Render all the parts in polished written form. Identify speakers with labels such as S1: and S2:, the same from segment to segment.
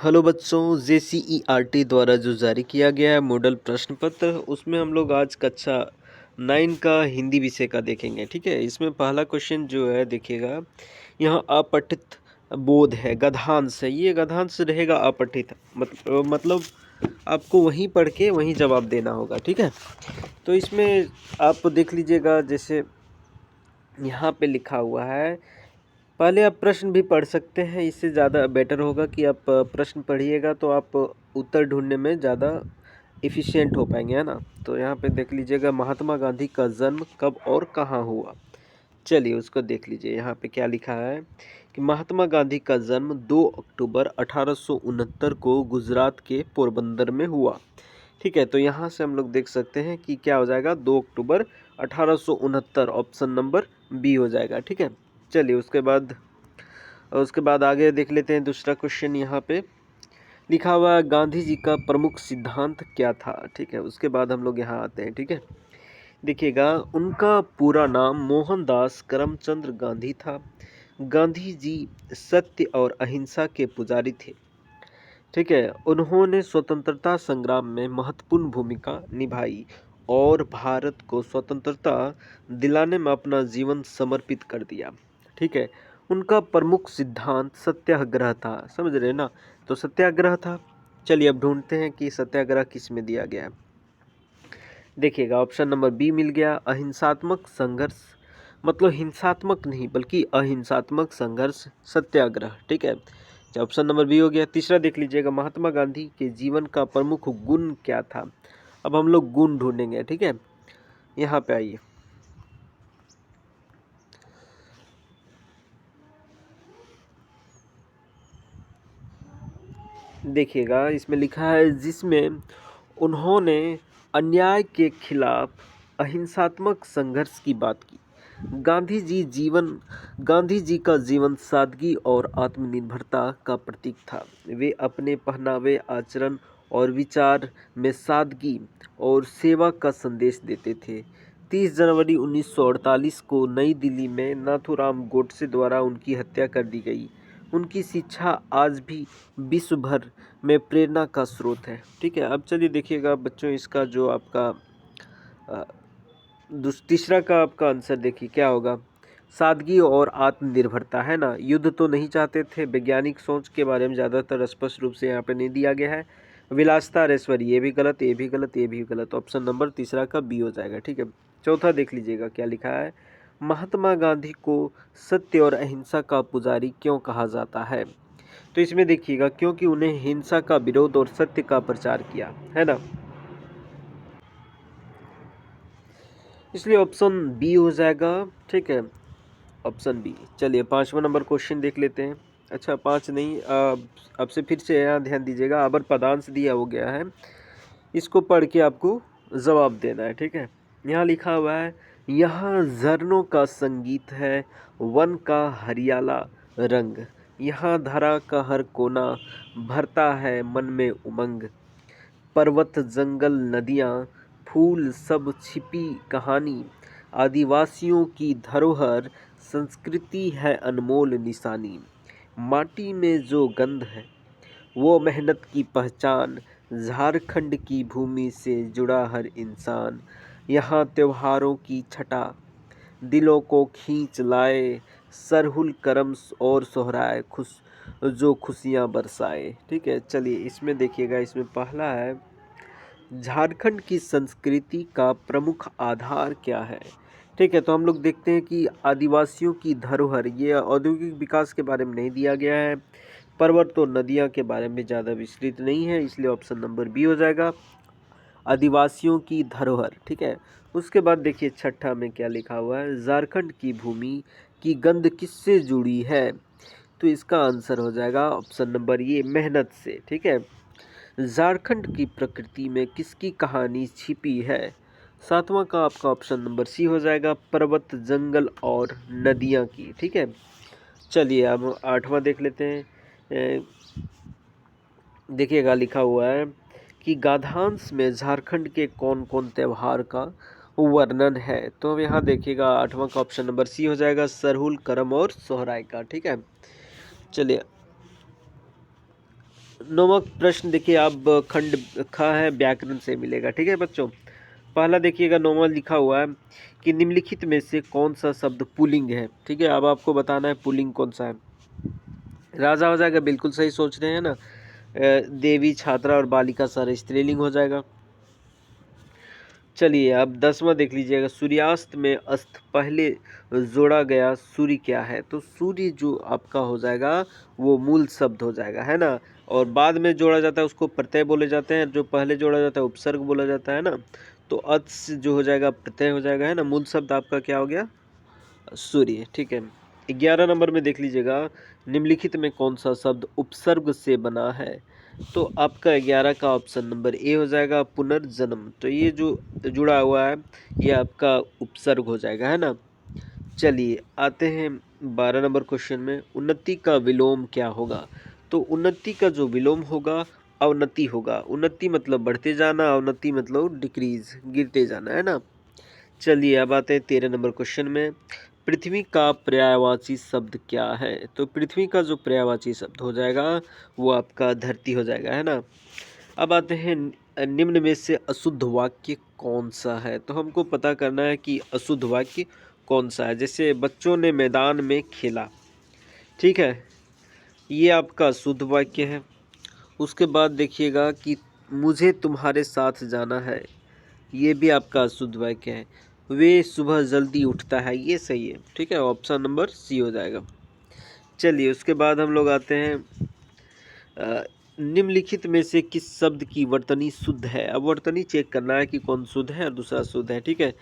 S1: Hello बच्चों, JCERT द्वारा जो जारी किया गया है मॉडल प्रश्न पत्र, उसमें हम लोग आज कक्षा 9 का हिंदी विषय का देखेंगे। ठीक है, इसमें पहला क्वेश्चन जो है देखिएगा, यहाँ अपठित बोध है, गद्यांश है। ये गद्यांश रहेगा अपठित, मतलब आपको वहीं पढ़ के वहीं जवाब देना होगा। ठीक है, तो इसमें आप देख लीजिएगा, जैसे यहाँ पे लिखा हुआ है। पहले आप प्रश्न भी पढ़ सकते हैं, इससे ज़्यादा बेटर होगा कि आप प्रश्न पढ़िएगा तो आप उत्तर ढूंढने में ज़्यादा एफिशिएंट हो पाएंगे, है ना। तो यहाँ पे देख लीजिएगा, महात्मा गांधी का जन्म कब और कहाँ हुआ। चलिए उसको देख लीजिए। यहाँ पे क्या लिखा है कि महात्मा गांधी का जन्म 2 अक्टूबर 1869 को गुजरात के पोरबंदर में हुआ। ठीक है, तो यहाँ से हम लोग देख सकते हैं कि क्या हो जाएगा, 2 अक्टूबर 1869, ऑप्शन नंबर बी हो जाएगा। ठीक है, चलिए उसके बाद आगे देख लेते हैं। दूसरा क्वेश्चन यहाँ पे लिखा हुआ है, गांधी जी का प्रमुख सिद्धांत क्या था। ठीक है, उसके बाद हम लोग यहाँ आते हैं। ठीक है, देखिएगा, उनका पूरा नाम मोहनदास करमचंद गांधी था। गांधी जी सत्य और अहिंसा के पुजारी थे। ठीक है, उन्होंने स्वतंत्रता संग्राम में महत्वपूर्ण भूमिका निभाई और भारत को स्वतंत्रता दिलाने में अपना जीवन समर्पित कर दिया। ठीक है, उनका प्रमुख सिद्धांत सत्याग्रह था। समझ रहे हैं ना, तो सत्याग्रह था। चलिए अब ढूंढते हैं कि सत्याग्रह किस में दिया गया है। देखिएगा, ऑप्शन नंबर बी मिल गया, अहिंसात्मक संघर्ष, मतलब हिंसात्मक नहीं बल्कि अहिंसात्मक संघर्ष सत्याग्रह। ठीक है, ऑप्शन नंबर बी हो गया। तीसरा देख लीजिएगा, महात्मा गांधी के जीवन का प्रमुख गुण क्या था। अब हम लोग गुण ढूंढेंगे। ठीक है, यहाँ पे आइए, देखिएगा, इसमें लिखा है, जिसमें उन्होंने अन्याय के खिलाफ अहिंसात्मक संघर्ष की बात की। गांधी जी का जीवन सादगी और आत्मनिर्भरता का प्रतीक था। वे अपने पहनावे, आचरण और विचार में सादगी और सेवा का संदेश देते थे। 30 जनवरी 1948 को नई दिल्ली में नाथूराम गोडसे द्वारा उनकी हत्या कर दी गई। उनकी शिक्षा आज भी विश्व भर में प्रेरणा का स्रोत है। ठीक है, अब चलिए देखिएगा बच्चों, इसका जो आपका तीसरा का आपका आंसर देखिए क्या होगा, सादगी और आत्मनिर्भरता, है ना। युद्ध तो नहीं चाहते थे, वैज्ञानिक सोच के बारे में ज़्यादातर स्पष्ट रूप से यहाँ पे नहीं दिया गया है। विलासिता और ऐश्वर्य, ये भी गलत, ये भी गलत, ये भी गलत। ऑप्शन नंबर तीसरा का बी हो जाएगा। ठीक है, चौथा देख लीजिएगा क्या लिखा है, महात्मा गांधी को सत्य और अहिंसा का पुजारी क्यों कहा जाता है। तो इसमें देखिएगा, क्योंकि उन्हें हिंसा का विरोध और सत्य का प्रचार किया, है ना, इसलिए ऑप्शन बी हो जाएगा। ठीक है, ऑप्शन बी। चलिए 5वां नंबर क्वेश्चन देख लेते हैं। अच्छा, 5 नहीं, अब से फिर से यहाँ ध्यान दीजिएगा, अबर पदांश दिया हो गया है, इसको पढ़ के आपको जवाब देना है। ठीक है, यहाँ लिखा हुआ है, यहाँ झरनों का संगीत है, वन का हरियाला रंग, यहाँ धरा का हर कोना भरता है मन में उमंग। पर्वत, जंगल, नदियाँ, फूल, सब छिपी कहानी, आदिवासियों की धरोहर, संस्कृति है अनमोल निशानी। माटी में जो गंध है वो मेहनत की पहचान, झारखंड की भूमि से जुड़ा हर इंसान। यहाँ त्योहारों की छटा दिलों को खींच लाए, सरहुल करम और सोहराए खुश जो खुशियाँ बरसाए। ठीक है, चलिए इसमें देखिएगा, इसमें पहला है, झारखंड की संस्कृति का प्रमुख आधार क्या है। ठीक है, तो हम लोग देखते हैं कि आदिवासियों की धरोहर, ये औद्योगिक विकास के बारे में नहीं दिया गया है, पर्वत और नदियाँ के बारे में ज़्यादा विस्तृत नहीं है, इसलिए ऑप्शन नंबर बी हो जाएगा, आदिवासियों की धरोहर। ठीक है, उसके बाद देखिए छठा में क्या लिखा हुआ है, झारखंड की भूमि की गंध किससे जुड़ी है। तो इसका आंसर हो जाएगा ऑप्शन नंबर ये, मेहनत से। ठीक है, झारखंड की प्रकृति में किसकी कहानी छिपी है। 7वां का आपका ऑप्शन नंबर सी हो जाएगा, पर्वत, जंगल और नदियाँ की। ठीक है, चलिए अब 8वां देख लेते हैं। देखिएगा, लिखा हुआ है कि गाधांश में झारखंड के कौन कौन त्योहार का वर्णन है। तो अब यहाँ देखिएगा, 8वां का ऑप्शन नंबर सी हो जाएगा, सरहुल, करम और सोहराय का। ठीक है, चलिए 9वां प्रश्न देखिए, अब खंड ख है, व्याकरण से मिलेगा। ठीक है बच्चों, पहला देखिएगा 9वां लिखा हुआ है कि निम्नलिखित में से कौन सा शब्द पुल्लिंग है। ठीक है, अब आपको बताना है पुल्लिंग कौन सा है। राजा हो जाएगा, बिल्कुल सही सोच रहे हैं ना। देवी, छात्रा और बालिका सारे स्त्रीलिंग हो जाएगा। चलिए अब 10वां देख लीजिएगा, सूर्यास्त में अस्त पहले जोड़ा गया सूर्य क्या है। तो सूर्य जो आपका हो जाएगा वो मूल शब्द हो जाएगा, है ना। और बाद में जोड़ा जाता है उसको प्रत्यय बोले जाते हैं, जो पहले जोड़ा जाता है उपसर्ग बोला जाता है ना। तो अत्स जो हो जाएगा प्रत्यय हो जाएगा, है ना। मूल शब्द आपका क्या हो गया, सूर्य। ठीक है, 11 नंबर में देख लीजिएगा, निम्नलिखित में कौन सा शब्द उपसर्ग से बना है। तो आपका 11 का ऑप्शन नंबर ए हो जाएगा, पुनर्जन्म। तो ये जो जुड़ा हुआ है ये आपका उपसर्ग हो जाएगा, है ना। चलिए आते हैं 12 नंबर क्वेश्चन में, उन्नति का विलोम क्या होगा। तो उन्नति का जो विलोम होगा अवनति होगा। उन्नति मतलब बढ़ते जाना, अवनति मतलब डिक्रीज, गिरते जाना, है ना। चलिए अब आते हैं 13 नंबर क्वेश्चन में, पृथ्वी का पर्यायवाची शब्द क्या है। तो पृथ्वी का जो पर्यायवाची शब्द हो जाएगा वो आपका धरती हो जाएगा, है ना। अब आते हैं निम्न में से अशुद्ध वाक्य कौन सा है। तो हमको पता करना है कि अशुद्ध वाक्य कौन सा है। जैसे बच्चों ने मैदान में खेला, ठीक है, ये आपका शुद्ध वाक्य है। उसके बाद देखिएगा कि मुझे तुम्हारे साथ जाना है, ये भी आपका शुद्ध वाक्य है। वे सुबह जल्दी उठता है, ये सही है। ठीक है, ऑप्शन नंबर सी हो जाएगा। चलिए उसके बाद हम लोग आते हैं निम्नलिखित में से किस शब्द की वर्तनी शुद्ध है। अब वर्तनी चेक करना है कि कौन शुद्ध है और दूसरा शुद्ध है। ठीक है,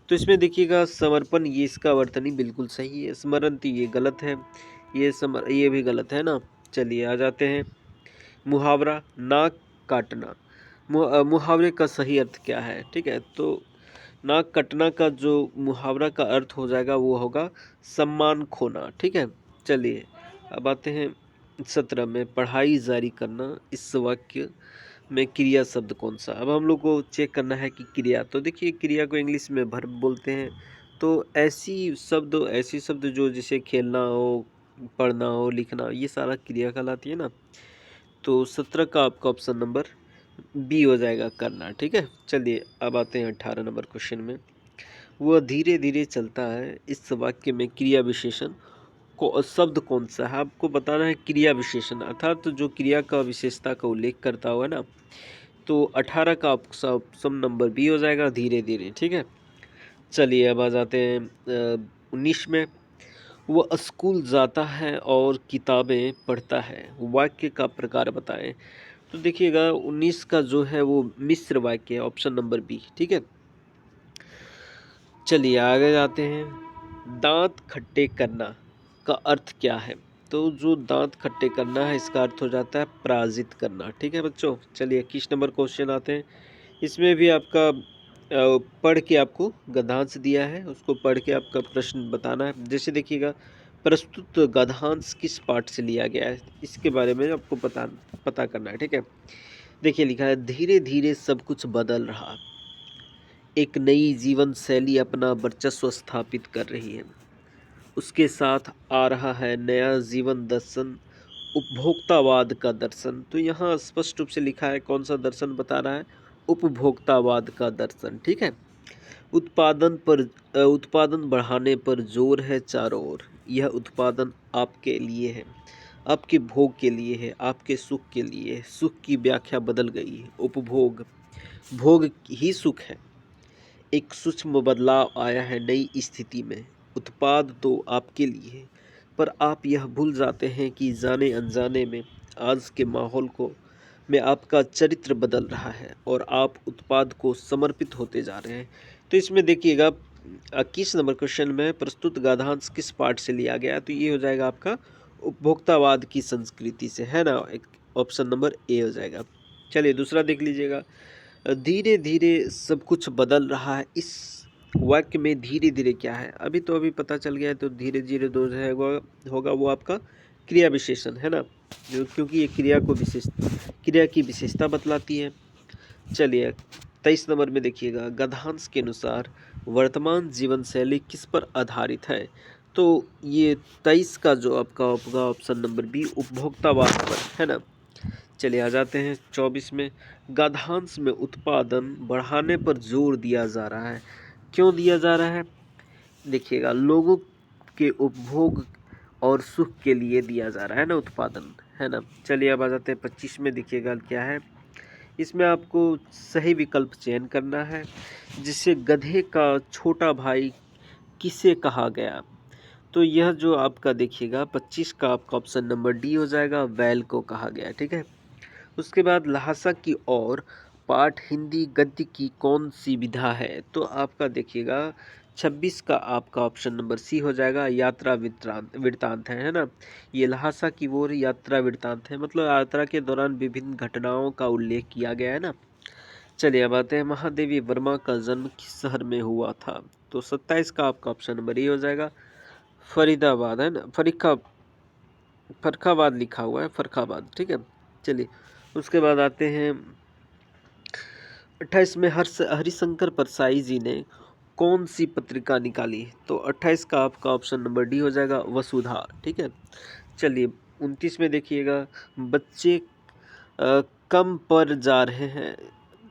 S1: तो इसमें देखिएगा समर्पण, ये इसका वर्तनी बिल्कुल सही है। स्मरणति ये गलत है, ये भी गलत है ना। चलिए आ जाते हैं मुहावरा, नाक काटना। मुहावरे का सही अर्थ क्या है। ठीक है, तो नाक कटना का जो मुहावरा का अर्थ हो जाएगा वो होगा सम्मान खोना। ठीक है, चलिए अब आते हैं 17 में, पढ़ाई जारी करना। इस वाक्य में क्रिया शब्द कौन सा। अब हम लोग को चेक करना है कि क्रिया, तो देखिए क्रिया को इंग्लिश में वर्ब बोलते हैं। तो ऐसी शब्द जो जैसे खेलना हो, पढ़ना हो, लिखना, ये सारा क्रिया कहलाती है ना। तो 17 का आपका ऑप्शन नंबर बी हो जाएगा, करना। ठीक है, चलिए अब आते हैं 18 नंबर क्वेश्चन में, वह धीरे धीरे चलता है। इस वाक्य में क्रिया विशेषण को शब्द कौन सा है। आपको बताना है क्रिया विशेषण अर्थात तो जो क्रिया का विशेषता का उल्लेख करता हुआ ना। तो 18 का ऑप्शन नंबर बी हो जाएगा, धीरे धीरे। ठीक है, चलिए अब आ जाते हैं 19 में, वह स्कूल जाता है और किताबें पढ़ता है, वाक्य का प्रकार बताएं। तो देखिएगा 19 का जो है वो मिश्र वाक्य है, ऑप्शन नंबर बी। ठीक है, चलिए आगे जाते हैं, दांत खट्टे करना का अर्थ क्या है। तो जो दांत खट्टे करना है इसका अर्थ हो जाता है पराजित करना। ठीक है बच्चों, चलिए 21 नंबर क्वेश्चन आते हैं। इसमें भी आपका पढ़ के आपको गद्यांश दिया है, उसको पढ़ के आपका प्रश्न बताना है। जैसे देखिएगा, प्रस्तुत गद्यांश किस पाठ से लिया गया है, इसके बारे में आपको पता करना है। ठीक है, देखिए लिखा है, धीरे धीरे सब कुछ बदल रहा, एक नई जीवन शैली अपना वर्चस्व स्थापित कर रही है, उसके साथ आ रहा है नया जीवन दर्शन, उपभोक्तावाद का दर्शन। तो यहाँ स्पष्ट रूप से लिखा है कौन सा दर्शन बता रहा है, उपभोक्तावाद का दर्शन। ठीक है, उत्पादन बढ़ाने पर जोर है चारों ओर। यह उत्पादन आपके लिए है, आपके भोग के लिए है, आपके सुख के लिए है। सुख की व्याख्या बदल गई है, उपभोग, भोग ही सुख है। एक सूक्ष्म बदलाव आया है नई स्थिति में। उत्पाद तो आपके लिए है, पर आप यह भूल जाते हैं कि जाने अनजाने में आज के माहौल को में आपका चरित्र बदल रहा है और आप उत्पाद को समर्पित होते जा रहे हैं। तो इसमें देखिएगा 21 नंबर क्वेश्चन में प्रस्तुत गद्यांश किस पाठ से लिया गया है। तो ये हो जाएगा आपका उपभोक्तावाद की संस्कृति से, है ना। एक ऑप्शन नंबर ए हो जाएगा। चलिए दूसरा देख लीजिएगा, धीरे धीरे सब कुछ बदल रहा है। इस वाक्य में धीरे धीरे क्या है, अभी पता चल गया है। तो धीरे धीरे जो है होगा वो आपका क्रिया विशेषण, है ना, जो क्योंकि ये क्रिया की विशेषता बतलाती है। चलिए 23 नंबर में देखिएगा, गद्यांश के अनुसार वर्तमान जीवन शैली किस पर आधारित है। तो ये 23 का जो आपका होगा ऑप्शन नंबर बी, उपभोक्तावाद पर, है ना। चलिए आ जाते हैं 24 में। गद्यांश में उत्पादन बढ़ाने पर जोर दिया जा रहा है। क्यों दिया जा रहा है? देखिएगा, लोगों के उपभोग और सुख के लिए दिया जा रहा है ना उत्पादन, है ना। चलिए अब आ जाते हैं 25 में। देखिएगा क्या है, इसमें आपको सही विकल्प चयन करना है। जिसे गधे का छोटा भाई किसे कहा गया? तो यह जो आपका देखिएगा 25 का आपका ऑप्शन नंबर डी हो जाएगा, बैल को कहा गया, ठीक है। उसके बाद लहासा की ओर पाठ हिंदी गद्य की कौन सी विधा है? तो आपका देखिएगा 26 का आपका ऑप्शन नंबर सी हो जाएगा, यात्रा वृत्तांत वृत्तांत है ना। ये लहासा की ओर यात्रा वृत्तांत है, मतलब यात्रा के दौरान विभिन्न घटनाओं का उल्लेख किया गया है ना। चलिए अब आते हैं, महादेवी वर्मा का जन्म किस शहर में हुआ था? तो 27 का आपका ऑप्शन नंबर ए हो जाएगा, फरीदाबाद, है ना। फरखाबाद लिखा हुआ है, फरखाबाद, ठीक है। चलिए उसके बाद आते हैं 28 में। हरिशंकर परसाई जी ने कौन सी पत्रिका निकाली? तो 28 का आपका ऑप्शन नंबर डी हो जाएगा, वसुधा, ठीक है। चलिए 29 में देखिएगा, बच्चे अ, कम पर जा रहे हैं,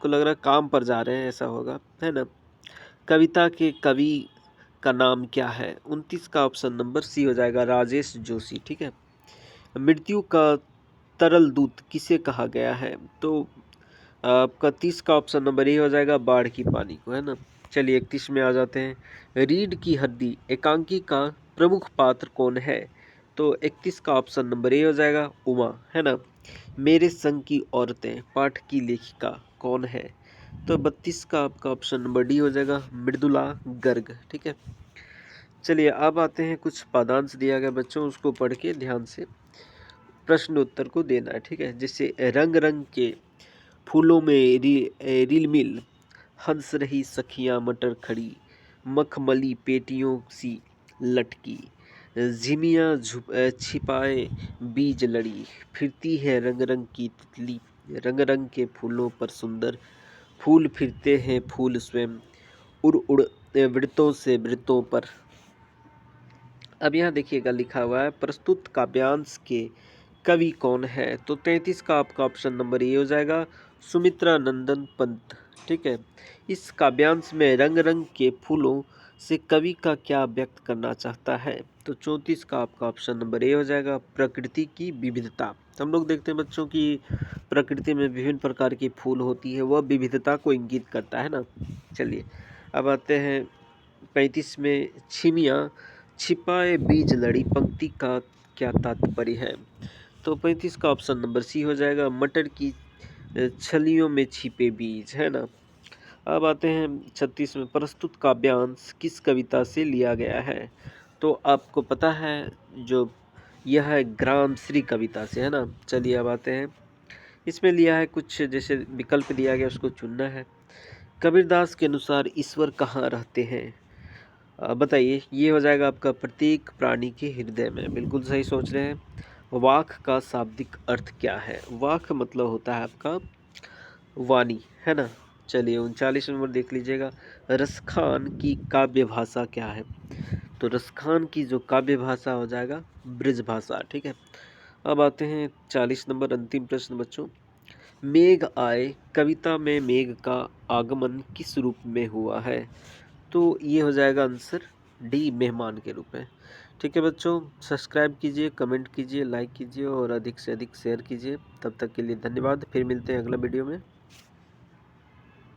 S1: को लग रहा है काम पर जा रहे हैं, ऐसा होगा, है ना। कविता के कवि का नाम क्या है? 29 का ऑप्शन नंबर सी हो जाएगा, राजेश जोशी, ठीक है। मृत्यु का तरल दूत किसे कहा गया है? तो आपका 30 का ऑप्शन नंबर ए हो जाएगा, बाढ़ की पानी को, है ना। चलिए 31 में आ जाते हैं। रीढ़ की हड्डी एकांकी का प्रमुख पात्र कौन है? तो 31 का ऑप्शन नंबर ए हो जाएगा, उमा, है ना। मेरे संग की औरतें पाठ की लेखिका कौन है? तो 32 का आपका ऑप्शन नंबर डी हो जाएगा, मृदुला गर्ग, ठीक है। चलिए अब आते हैं, कुछ पादांश दिया गया बच्चों, उसको पढ़ के ध्यान से प्रश्न उत्तर को देना है, ठीक है। जैसे रंग रंग के फूलों में रिलमिल हंस रही सखियां मटर खड़ी, मखमली पेटियों सी लटकी, झिमियाँ छिपाए बीज लड़ी, फिरती है रंग रंग की तितली, रंग रंग के फूलों पर सुंदर फूल फिरते हैं फूल स्वयं, उड़ उड़ वृत्तों से वृत्तों पर। अब यहाँ देखिएगा लिखा हुआ है, प्रस्तुत काव्यांश के कवि कौन है? तो 33 का आपका ऑप्शन नंबर ए हो जाएगा, सुमित्रा नंदन पंत, ठीक है। इस काव्यांश में रंग रंग के फूलों से कवि का क्या व्यक्त करना चाहता है? तो 34 का आपका ऑप्शन नंबर ए हो जाएगा, प्रकृति की विविधता। हम लोग देखते हैं बच्चों की प्रकृति में विभिन्न प्रकार की फूल होती है, वह विविधता को इंगित करता है ना। चलिए अब आते हैं 35 में, छिमिया छिपाए बीज लड़ी पंक्ति का क्या तात्पर्य है? तो 35 का ऑप्शन नंबर सी हो जाएगा, मटर की छलियों में छिपे बीज, है ना। अब आते हैं 36 में, प्रस्तुत काव्यांश किस कविता से लिया गया है? तो आपको पता है जो यह है ग्राम श्री कविता से, है ना। चलिए अब आते हैं, इसमें लिया है कुछ, जैसे विकल्प दिया गया उसको चुनना है। कबीरदास के अनुसार ईश्वर कहाँ रहते हैं? बताइए, ये हो जाएगा आपका प्रत्येक प्राणी के हृदय में, बिल्कुल सही सोच रहे हैं। वाक का शाब्दिक अर्थ क्या है? वाक मतलब होता है आपका वाणी, है ना। चलिए 39 नंबर देख लीजिएगा, रसखान की काव्य भाषा क्या है? तो रसखान की जो काव्य भाषा हो जाएगा ब्रज भाषा, ठीक है। अब आते हैं 40 नंबर, अंतिम प्रश्न बच्चों। मेघ आए कविता में मेघ का आगमन किस रूप में हुआ है? तो ये हो जाएगा आंसर डी, मेहमान के रूप में, ठीक है बच्चों। सब्सक्राइब कीजिए, कमेंट कीजिए, लाइक कीजिए और अधिक से अधिक शेयर कीजिए। तब तक के लिए धन्यवाद, फिर मिलते हैं अगला वीडियो में।